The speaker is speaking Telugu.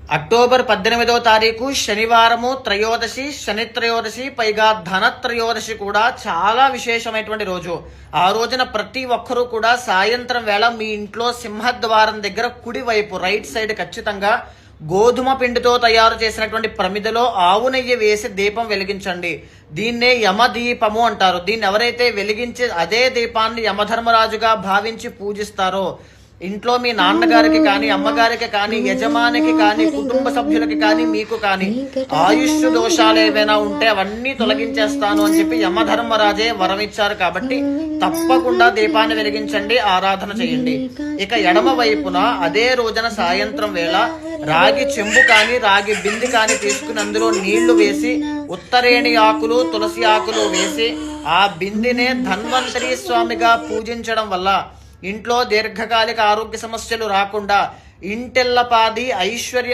అక్టోబర్ 18వ తారీఖు శనివారము త్రయోదశి, శని త్రయోదశి, పైగా ధన త్రయోదశి కూడా చాలా విశేషమైనటువంటి రోజు. ఆ రోజున ప్రతి ఒక్కరూ కూడా సాయంత్రం వేళ మీ ఇంట్లో సింహద్వారం దగ్గర కుడివైపు రైట్ సైడ్ ఖచ్చితంగా గోధుమ పిండితో తయారు చేసినటువంటి ప్రమిదలో ఆవు నెయ్యి వేసి దీపం వెలిగించండి. దీన్నే యమదీపము అంటారు. దీన్ని ఎవరైతే వెలిగించి అదే దీపాన్ని యమధర్మరాజుగా భావించి పూజిస్తారో ఇంట్లో మీ నాన్నగారికి కానీ, అమ్మగారికి కానీ, యజమానికి కానీ, కుటుంబ సభ్యులకి కానీ, మీకు కానీ ఆయుష్ దోషాలు ఏవైనా ఉంటే అవన్నీ తొలగించేస్తాను అని చెప్పి యమధర్మరాజే వరం ఇచ్చారు. కాబట్టి తప్పకుండా దీపాన్ని వెలిగించండి, ఆరాధన చేయండి. ఇక ఎడమ వైపున అదే రోజున సాయంత్రం వేళ రాగి చెంబు కానీ, రాగి బింది కానీ తీసుకుని అందులో నీళ్లు వేసి ఉత్తరేణి ఆకులు, తులసి ఆకులు వేసి ఆ బిందినే ధన్వంతరి స్వామిగా పూజించడం వల్ల ఇంట్లో దీర్ఘకాలిక ఆరోగ్య సమస్యలు రాకుండా ఇంటెల్లపాది ఐశ్వర్య